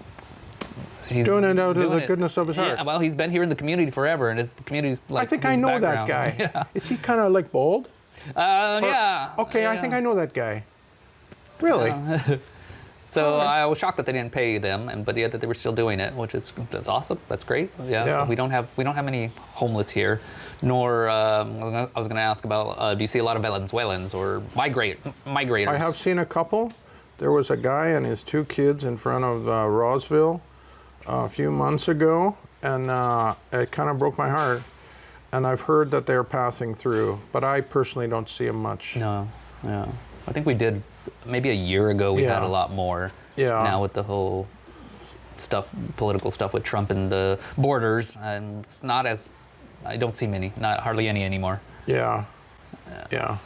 doing it out of the goodness of his heart. Yeah, well, he's been here in the community forever, and the community's like I think his I know background. that guy. Yeah. Is he kind of like bold? Yeah. Okay, yeah. I think I know that guy. Really? So I was shocked that they didn't pay them, but yet that they were still doing it, that's awesome. That's great. Yeah. We don't have many homeless here. Nor I was going to ask about, do you see a lot of Venezuelans or migrators? I have seen a couple. There was a guy and his two kids in front of Roseville a few months ago, and it kind of broke my heart. And I've heard that they're passing through, but I personally don't see them much. No, yeah. I think we did, maybe a year ago, we had a lot more. Yeah. Now with the whole political stuff with Trump and the borders, and it's not as, I don't see hardly any anymore. Yeah. I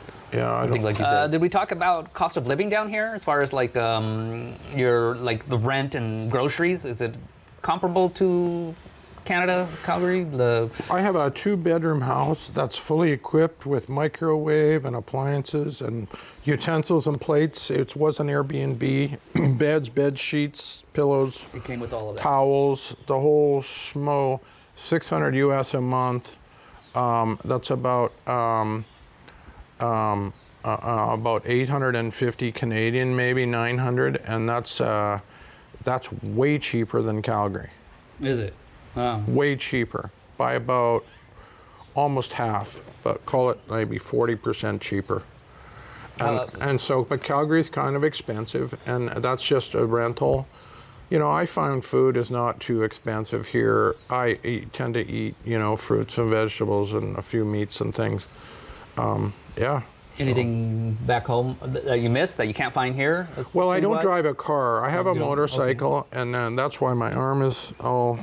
think like you said. Did we talk about cost of living down here as far as like the rent and groceries? Is it comparable to Canada, Calgary? I have a 2-bedroom house that's fully equipped with microwave and appliances and utensils and plates. It was an Airbnb. Beds, bed sheets, pillows. It came with all of that. Towels, the whole schmo. $600 US a month. That's about 850 Canadian, maybe 900, and that's way cheaper than Calgary. Is it? Wow. Way cheaper by about almost half, but call it maybe 40% cheaper. And so, but Calgary's kind of expensive, and that's just a rental. You know, I find food is not too expensive here. Tend to eat, you know, fruits and vegetables and a few meats and things. Yeah. Anything back home that you miss that you can't find here? Well, I don't drive a car. I have a motorcycle, okay. And then that's why my arm is all...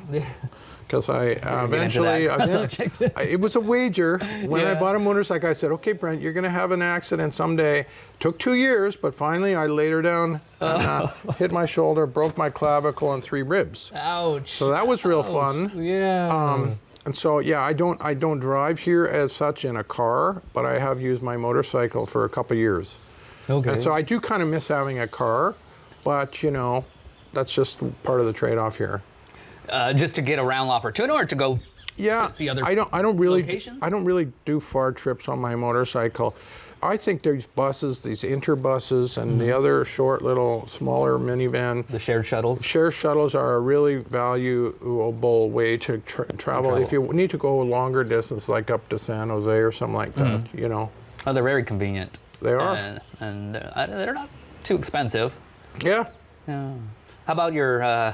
Because I eventually, it was a wager. When I bought a motorcycle, I said, okay, Brent, you're going to have an accident someday. Took 2 years, but finally I laid her down and hit my shoulder, broke my clavicle and 3 ribs. Ouch. So that was real fun. Yeah. And so, yeah, I don't drive here as such in a car, but I have used my motorcycle for a couple years. Okay. And so I do kind of miss having a car, but, you know, that's just part of the trade-off here. Just to get around La Fortuna, or to go see other locations? I don't really do far trips on my motorcycle. I think there's buses, these interbuses, and the other short little smaller minivan. The shared shuttles? Shared shuttles are a really valuable way to travel. If you need to go a longer distance, like up to San Jose or something like that, you know. Oh, they're very convenient. They are. And they're not too expensive. Yeah. How about your...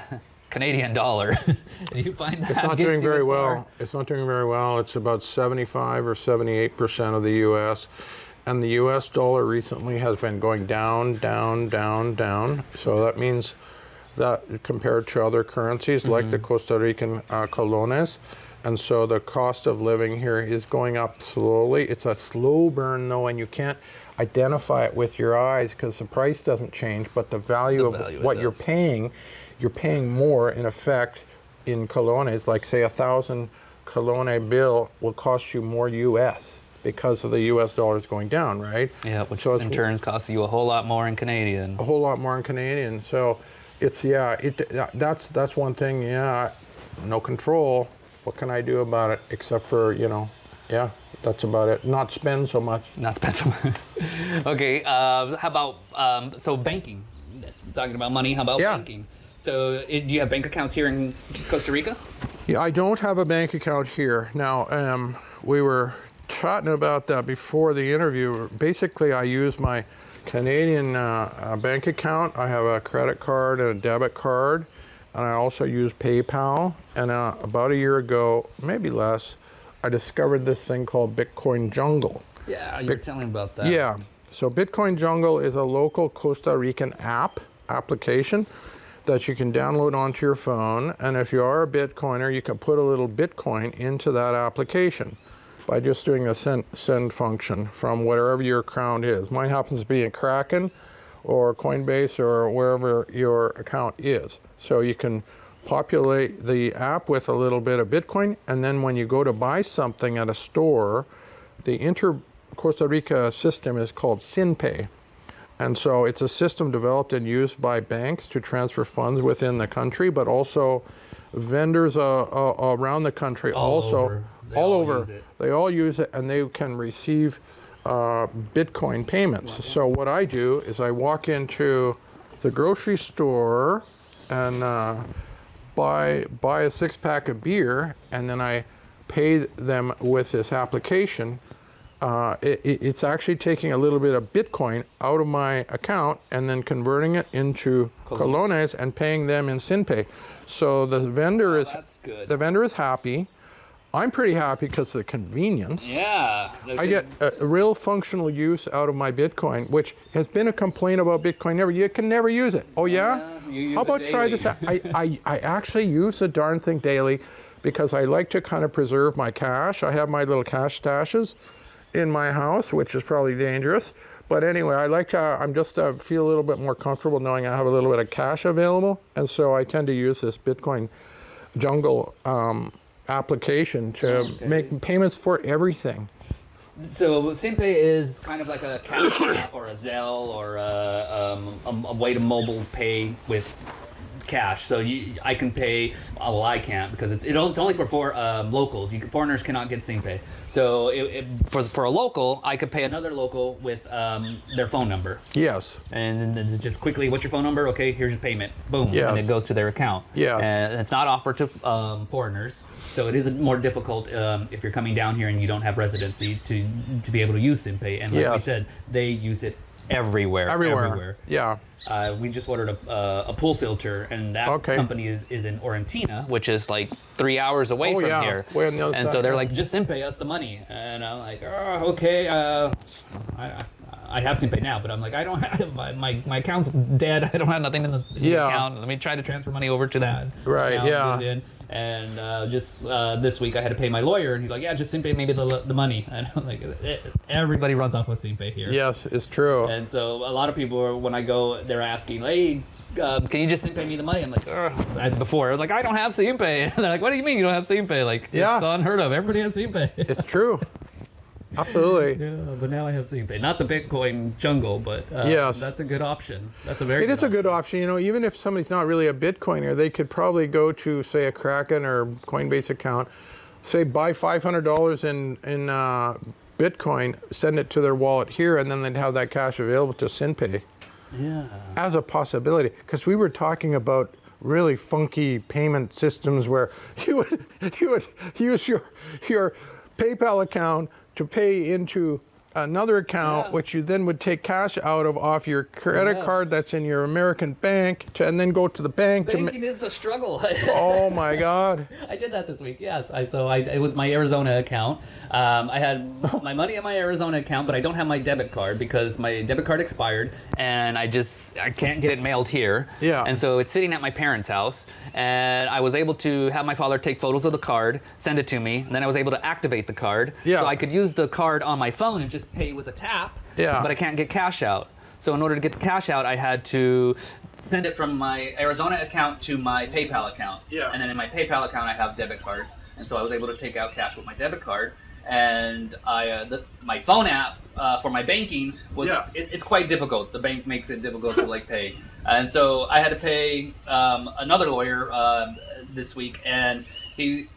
Canadian dollar? Do you find that it's not doing very well? It's not doing very well. It's about 75 or 78% of the U.S. And the U.S. dollar recently has been going down, down, down, down. So that means that compared to other currencies like the Costa Rican colones, and so the cost of living here is going up slowly. It's a slow burn though, and you can't identify it with your eyes because the price doesn't change, but the value of what you're paying more in effect in colones, like say 1,000 colone bill will cost you more US because of the US dollar is going down, right? Yeah, which in turn costs you a whole lot more in Canadian. A whole lot more in Canadian. So it's, that's one thing, no control. What can I do about it except for, you know, that's about it. Not spend so much. Not spend so much. Okay, how about, so banking? Talking about money, how about banking? So do you have bank accounts here in Costa Rica? Yeah, I don't have a bank account here. Now, we were chatting about that before the interview. Basically, I use my Canadian bank account. I have a credit card and a debit card, and I also use PayPal. And about a year ago, maybe less, I discovered this thing called Bitcoin Jungle. Yeah, you were telling about that. Yeah, so Bitcoin Jungle is a local Costa Rican application that you can download onto your phone, and if you are a Bitcoiner, you can put a little Bitcoin into that application by just doing a send function from wherever your account is. Mine happens to be in Kraken or Coinbase or wherever your account is. So you can populate the app with a little bit of Bitcoin, and then when you go to buy something at a store, the Costa Rica system is called SinPay. And so it's a system developed and used by banks to transfer funds within the country, but also vendors around the country all over. They all use it, and they can receive Bitcoin payments. So what I do is I walk into the grocery store and buy a 6-pack of beer, and then I pay them with this application. It's actually taking a little bit of Bitcoin out of my account and then converting it into colones and paying them in SinPay. So the vendor is happy. I'm pretty happy because of the convenience. Yeah. I get a real functional use out of my Bitcoin, which has been a complaint about Bitcoin. You can never use it. Oh yeah? How about try this? I actually use the darn thing daily because I like to kind of preserve my cash. I have my little cash stashes in my house, which is probably dangerous. But anyway, I like to, I'm just feel a little bit more comfortable knowing I have a little bit of cash available. And so I tend to use this Bitcoin Jungle application to make payments for everything. So SinPay is kind of like a Cash App or a Zelle or a way to mobile pay with cash. So I can pay. Well, I can't because it's only for locals. Foreigners cannot get SimpPay. So for a local, I could pay another local with their phone number. Yes. And it's just quickly, what's your phone number? Okay, here's your payment. Boom. Yes. And it goes to their account. Yeah. And it's not offered to foreigners. So it is more difficult if you're coming down here and you don't have residency to be able to use SimpPay. And like we said, they use it everywhere. Everywhere. Yeah. We just ordered a pool filter, and that company is in Orentina, which is like 3 hours away from here. And so they're like, just SimpPay us the money. And I'm like, oh, okay. I have SimpPay now, but I'm like, I don't have my account's dead. I don't have nothing in the account. Let me try to transfer money over to that. Right. And just this week I had to pay my lawyer, and he's like, yeah, just SimpPay maybe the money. And I'm like, everybody runs off with SimpPay here. Yes, it's true. And so a lot of people, when I go, they're asking, hey, can you just SimpPay me the money? I'm like, before I was like, I don't have SimpPay. And they're like, what do you mean you don't have SimpPay? Like, it's unheard of. Everybody has SimpPay. It's true. Absolutely. Yeah, but now I have SimpPay. Not the Bitcoin jungle, but that's a good option. That's a very. It is a good option. You know, even if somebody's not really a Bitcoiner, they could probably go to, say, a Kraken or Coinbase account, say, buy $500 in Bitcoin, send it to their wallet here, and then they'd have that cash available to SimpPay. Yeah. As a possibility, because we were talking about really funky payment systems where you would use your PayPal account to pay into another account, which you then would take cash out of off your credit card that's in your American bank, and then go to the bank. Banking is a struggle. Oh my God! I did that this week. Yes, it was my Arizona account. I had my money in my Arizona account, but I don't have my debit card because my debit card expired, and I can't get it mailed here. Yeah. And so it's sitting at my parents' house, and I was able to have my father take photos of the card, send it to me, and then I was able to activate the card. Yeah. So I could use the card on my phone and just pay with a tap. Yeah. But I can't get cash out. So in order to get the cash out, I had to send it from my Arizona account to my PayPal account. Yeah. And then in my PayPal account, I have debit cards, and so I was able to take out cash with my debit card. And my phone app for my banking was it's quite difficult. The bank makes it difficult to pay, and so I had to pay another lawyer this week, and he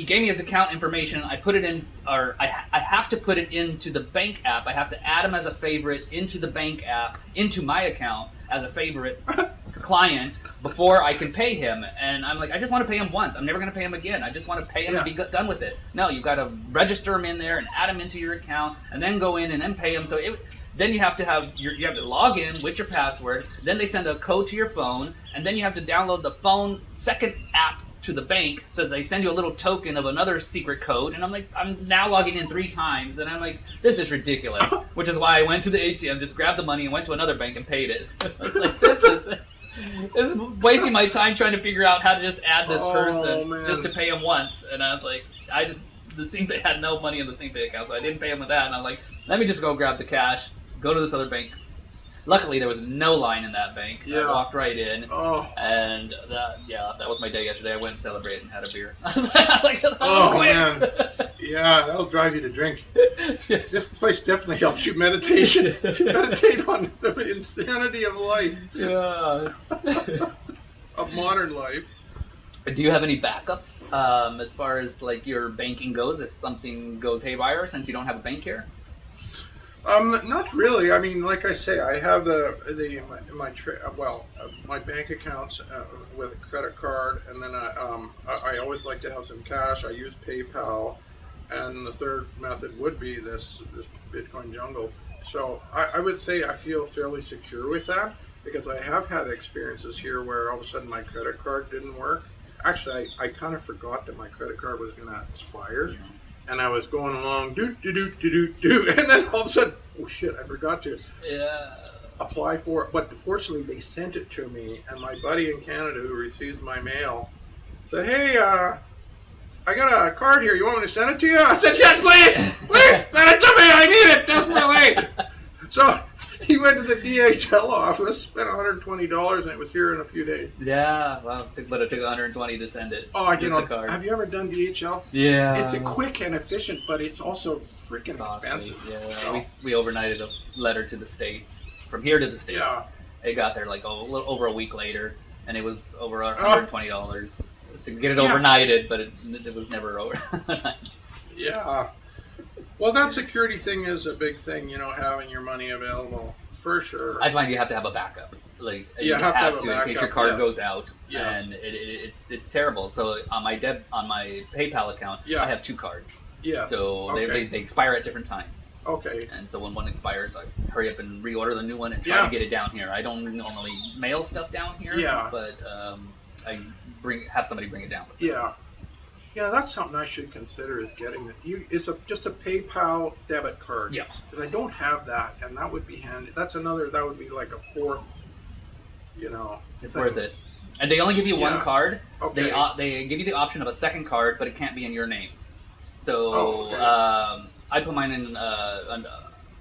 gave me his account information. I put it in, or I have to put it into the bank app. I have to add him as a favorite into the bank app, into my account as a favorite client before I can pay him. And I'm like, I just want to pay him once. I'm never going to pay him again. I just want to pay him and be done with it. No, you've got to register him in there and add him into your account, and then go in and then pay him. So then you have to log in with your password. Then they send a code to your phone, and then you have to download the phone second app to the bank. So they send you a little token of another secret code, and I'm now logging in 3 times, and I'm like, this is ridiculous. Which is why I went to the ATM, just grabbed the money, and went to another bank and paid it. I was like, this is wasting my time trying to figure out how to just add this person just to pay him once. And I was like, the SimpPay had no money in the SimpPay account, so I didn't pay him with that. And I was like, let me just go grab the cash, go to this other bank. Luckily, there was no line in that bank. I walked right in, and that was my day yesterday. I went and celebrated and had a beer. Man, yeah, that'll drive you to drink. This place definitely helps you meditation. Meditate on the insanity of life. Yeah, of modern life. Do you have any backups as far as your banking goes if something goes haywire since you don't have a bank here? Not really. I mean, like I say, I have my bank accounts with a credit card, and then I always like to have some cash. I use PayPal, and the third method would be this Bitcoin jungle. So I would say I feel fairly secure with that, because I have had experiences here where all of a sudden my credit card didn't work. Actually, I kind of forgot that my credit card was going to expire. Yeah. And I was going along, and then all of a sudden, oh shit, I forgot to apply for it. But fortunately, they sent it to me, and my buddy in Canada who receives my mail said, hey, I got a card here. You want me to send it to you? I said, yeah, please, send it to me. I need it desperately. So he went to the DHL office, spent $120, and it was here in a few days. Yeah, well, it took $120 to send it. Oh, have you ever done DHL? Yeah. It's a quick and efficient, but it's also freaking expensive. Yeah, so we overnighted a letter to the States, from here to the States. Yeah. It got there a little over a week later, and it was over $120 to get it overnighted, but it was never overnight. Yeah. Well, that security thing is a big thing, having your money available, for sure. I find you have to have a backup. Like, you have to have a backup, in case your card goes out, yes. and it's terrible. So on my PayPal account, I have 2 cards. Yeah. So they expire at different times. Okay. And so when one expires, I hurry up and reorder the new one and try to get it down here. I don't normally mail stuff down here, but I have somebody bring it down. Yeah. That's something I should consider is getting it's just a PayPal debit card. Yeah. Because I don't have that, and that would be handy. That would be like a fourth, It's worth it. And they only give you one card. Okay. They give you the option of a second card, but it can't be in your name. So I put mine in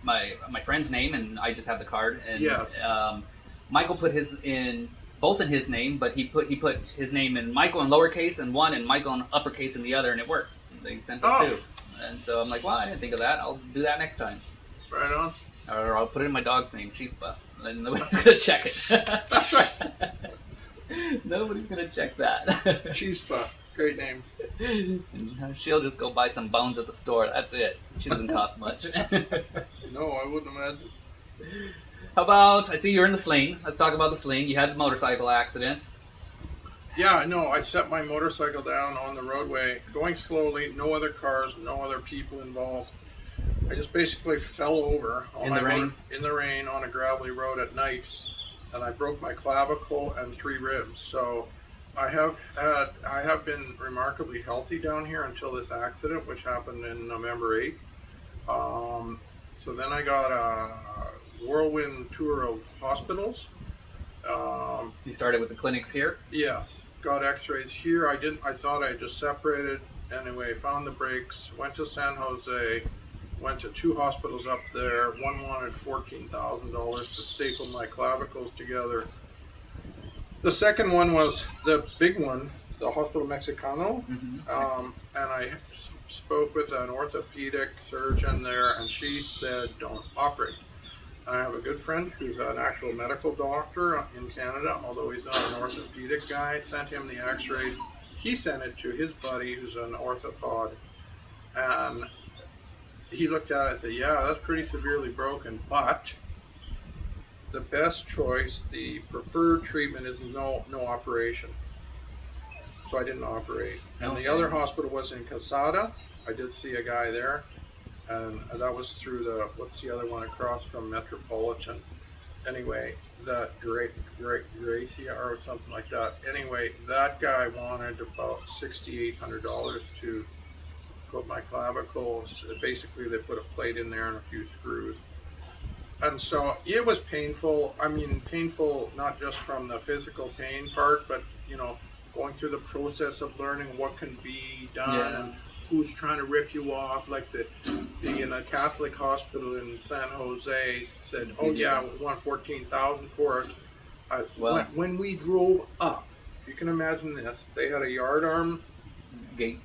my friend's name, and I just have the card. And Michael put his in both in his name, but he put his name in Michael in lowercase and one, and Michael in uppercase in the other, and it worked. They sent it too. And so I'm like, well, I didn't think of that. I'll do that next time. Right on. Or I'll put it in my dog's name, Chispa. And nobody's gonna check it. That's right. Nobody's gonna check that. Chispa. Great name. And she'll just go buy some bones at the store. That's it. She doesn't cost much. No, I wouldn't imagine. How about, I see you're in the sling. Let's talk about the sling. You had a motorcycle accident. Yeah, no, I set my motorcycle down on the roadway, going slowly, no other cars, no other people involved. I just basically fell over in the rain on a gravelly road at night, and I broke my clavicle and 3 ribs. So I have been remarkably healthy down here until this accident, which happened in November 8th. So then I got a whirlwind tour of hospitals. You started with the clinics here? Yes, got x-rays here. I thought I just separated. Anyway, found the breaks, went to San Jose, went to 2 hospitals up there. One wanted $14,000 to staple my clavicles together. The second one was the big one, the Hospital Mexicano. And I spoke with an orthopedic surgeon there, and she said, don't operate. I have a good friend who's an actual medical doctor in Canada, although he's not an orthopedic guy. Sent him the x-rays. He sent it to his buddy who's an orthopod. And he looked at it and said, yeah, that's pretty severely broken, but the best choice, the preferred treatment is no operation. So I didn't operate. And the other hospital was in Casada. I did see a guy there. And that was through what's the other one across from Metropolitan? Anyway, that Gracia or something like that. Anyway, that guy wanted about $6,800 to put my clavicles. Basically, they put a plate in there and a few screws. And so it was painful. I mean, painful not just from the physical pain part, but, going through the process of learning what can be done and who's trying to rip you off. Like the Catholic hospital in San Jose said, oh yeah, we want $14,000 for it. When we drove up, if you can imagine this, they had a yardarm gate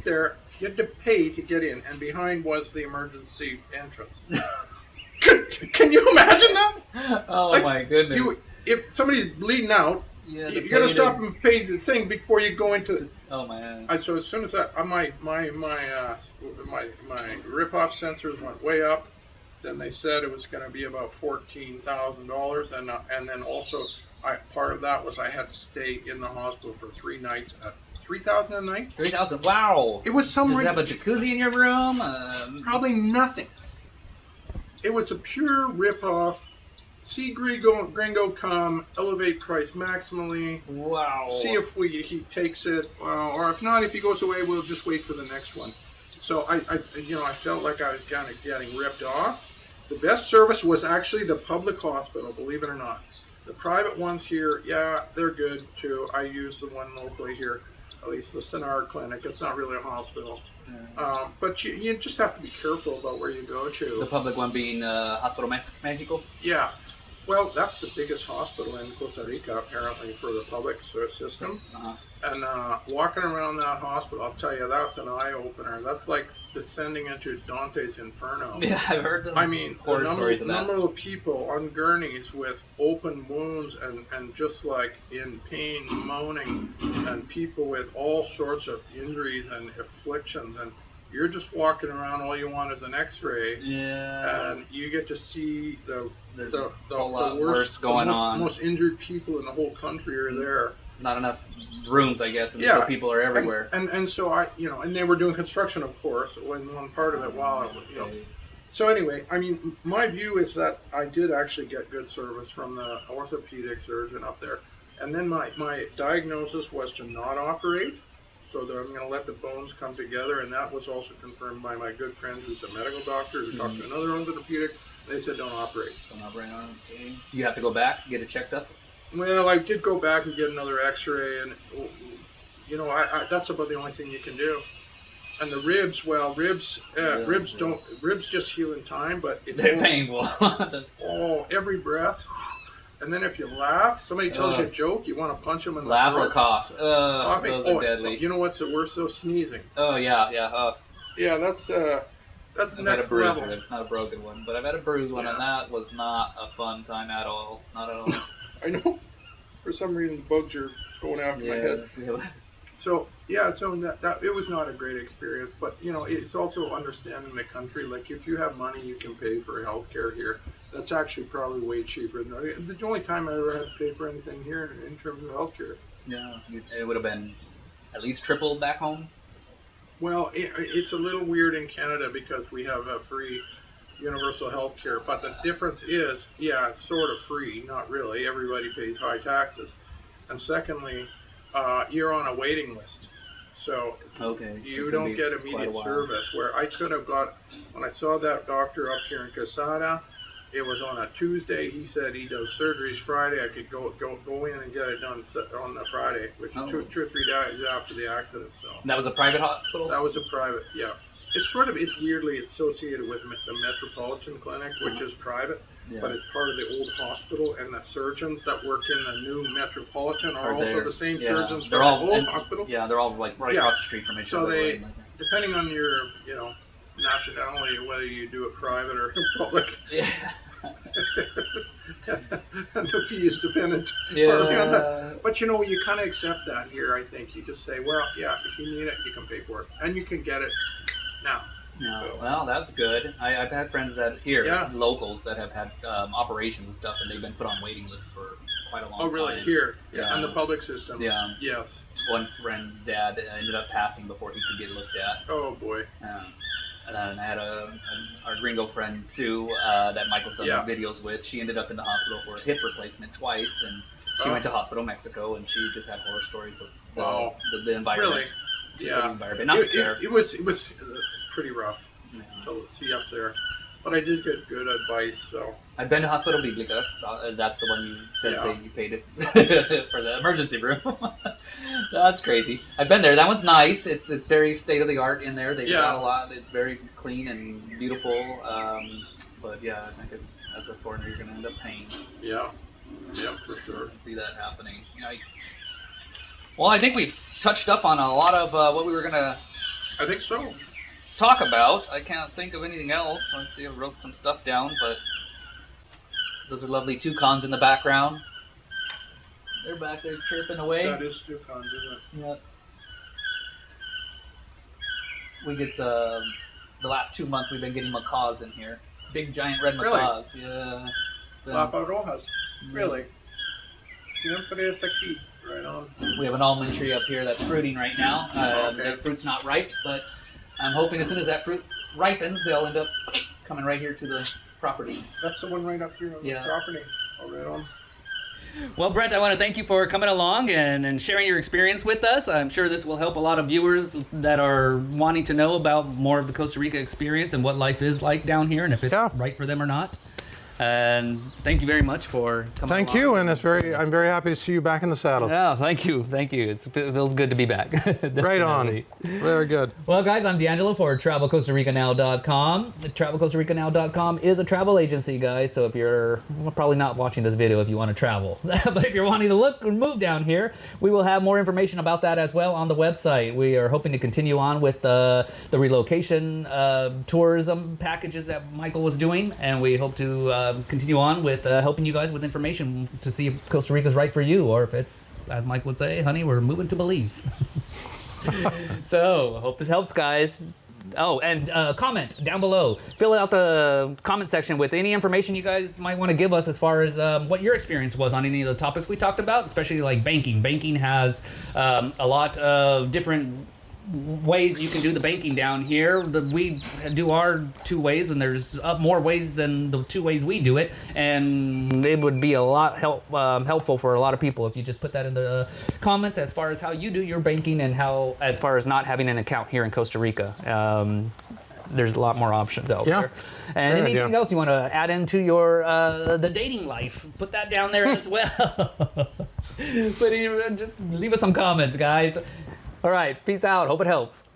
there. You had to pay to get in, and behind was the emergency entrance. Can you imagine that? Oh my goodness. If somebody's bleeding out, you got to stop and pay the thing before you go into. Oh man! So as soon as that, my rip-off sensors went way up. Then they said it was going to be about $14,000, and then also part of that was I had to stay in the hospital for 3 nights at $3,000 a night. $3,000! Wow! It was some. Does it have a jacuzzi in your room? Probably nothing. It was a pure rip-off. See Gringo come, elevate price maximally. Wow. See if he takes it, or if not, if he goes away, we'll just wait for the next one. So I felt like I was kind of getting ripped off. The best service was actually the public hospital, believe it or not. The private ones here, they're good too. I use the one locally here, at least the Sinar Clinic. It's not really a hospital. But you just have to be careful about where you go to. The public one being Hospital Mexico? Yeah. Well, that's the biggest hospital in Costa Rica, apparently, for the public system. And walking around that hospital, I'll tell you, that's an eye-opener. That's like descending into Dante's Inferno. Yeah, I've heard the number of people on gurneys with open wounds and just like in pain, moaning, and people with all sorts of injuries and afflictions. And you're just walking around, all you want is an x-ray. Yeah. And you get to see the worst going on. Most injured people in the whole country are there. Not enough rooms, I guess, and so people are everywhere. And so and they were doing construction, of course, in one part of it while So anyway, I mean, my view is that I did actually get good service from the orthopedic surgeon up there. And then my diagnosis was to not operate, so that I'm going to let the bones come together, and that was also confirmed by my good friend who's a medical doctor who talked to another orthopedic. They said don't operate. Don't operate on it. You have to go back, get it checked up? Well, I did go back and get another x-ray, and I that's about the only thing you can do. And the ribs, ribs just heal in time, but they're painful. Every breath. And then if you laugh, somebody tells you a joke, you want to punch them in the laugh throat. or cough. Coughing. Those are deadly. You know what's the worst though? Sneezing. Oh yeah. Yeah, that's next level. Not a broken one, but I've had a bruised one, and that was not a fun time at all. Not at all. I know. For some reason, bugs are going after my head. Yeah. So that it was not a great experience, but it's also understanding the country. Like if you have money, you can pay for healthcare here. That's actually probably way cheaper than the only time I ever had to pay for anything here in terms of healthcare. Yeah, it would have been at least tripled back home. Well, it's a little weird in Canada because we have a free universal health care, but the difference is, it's sort of free, not really. Everybody pays high taxes. And secondly, you're on a waiting list. So you don't get immediate service, where I could have got, when I saw that doctor up here in Casada, it was on a Tuesday. He said he does surgeries Friday. I could go in and get it done on the Friday, which is 2 or 3 days after the accident. So and that was a private hospital? That was a private, yeah. It's weirdly associated with the Metropolitan Clinic, which is private, but it's part of the old hospital, and the surgeons that work in the new Metropolitan are also the same surgeons from the old hospital. Yeah, they're all like across the street from each other. So they, depending on your, nationality, whether you do it private or public, and the fee is dependent partly on that. But you kind of accept that here. I think you just say, well, if you need it, you can pay for it, and you can get it now. No, so. Well, that's good. I've had friends locals that have had operations and stuff, and they've been put on waiting lists for quite a long time. Oh, really? Here? Yeah. On the public system? Yeah. Yes. One friend's dad ended up passing before he could get looked at. Oh, boy. And then I had our gringo friend, Sue, that Michael's done videos with. She ended up in the hospital for a hip replacement twice, and she went to Hospital Mexico, and she just had horror stories of the environment. Really? Yeah. It was pretty rough to see up there, but I did get good advice. So I've been to Hospital Biblica. That's the one you said you paid it for the emergency room. That's crazy. I've been there. That one's nice. It's very state of the art in there. They've got a lot. It's very clean and beautiful. But I think as a foreigner, you're going to end up paying. Yeah, for sure. I can see that happening. Well, I think we've touched up on a lot of what we were going to. I think so. Talk about. I can't think of anything else. Let's see. I wrote some stuff down, but those are lovely toucans in the background. They're back there chirping away. That is toucans, isn't it? Yep. We get the last 2 months we've been getting macaws in here. Big giant red macaws. Really? Yeah. Papa Rojas. Really? Siempre es aquí. Right on. We have an almond tree up here that's fruiting right now. The fruit's not ripe, but I'm hoping as soon as that fruit ripens, they'll end up coming right here to the property. That's the one right up here on the property. Oh, right on. Well, Brent, I want to thank you for coming along and sharing your experience with us. I'm sure this will help a lot of viewers that are wanting to know about more of the Costa Rica experience and what life is like down here and if it's right for them or not. And thank you very much for coming. Thank you, and I'm very happy to see you back in the saddle. Yeah, thank you. It feels good to be back. Right on. Very good. Well, guys, I'm D'Angelo for TravelCostaRicaNow.com. TravelCostaRicaNow.com is a travel agency, guys. So if you're probably not watching this video if you want to travel, but if you're wanting to look or move down here, we will have more information about that as well on the website. We are hoping to continue on with the relocation tourism packages that Michael was doing, and we hope to continue on with helping you guys with information to see if Costa Rica is right for you, or if it's, as Mike would say, honey, we're moving to Belize. So, hope this helps, guys. Oh, and comment down below. Fill out the comment section with any information you guys might want to give us as far as what your experience was on any of the topics we talked about, especially like banking. Banking has a lot of different ways you can do the banking down here. We do our 2 ways, and there's more ways than the 2 ways we do it, and it would be a lot helpful for a lot of people if you just put that in the comments as far as how you do your banking and how as far as not having an account here in Costa Rica. There's a lot more options out there. And anything else you want to add into your the dating life, put that down there as well. But just leave us some comments, guys. All right, peace out. Hope it helps.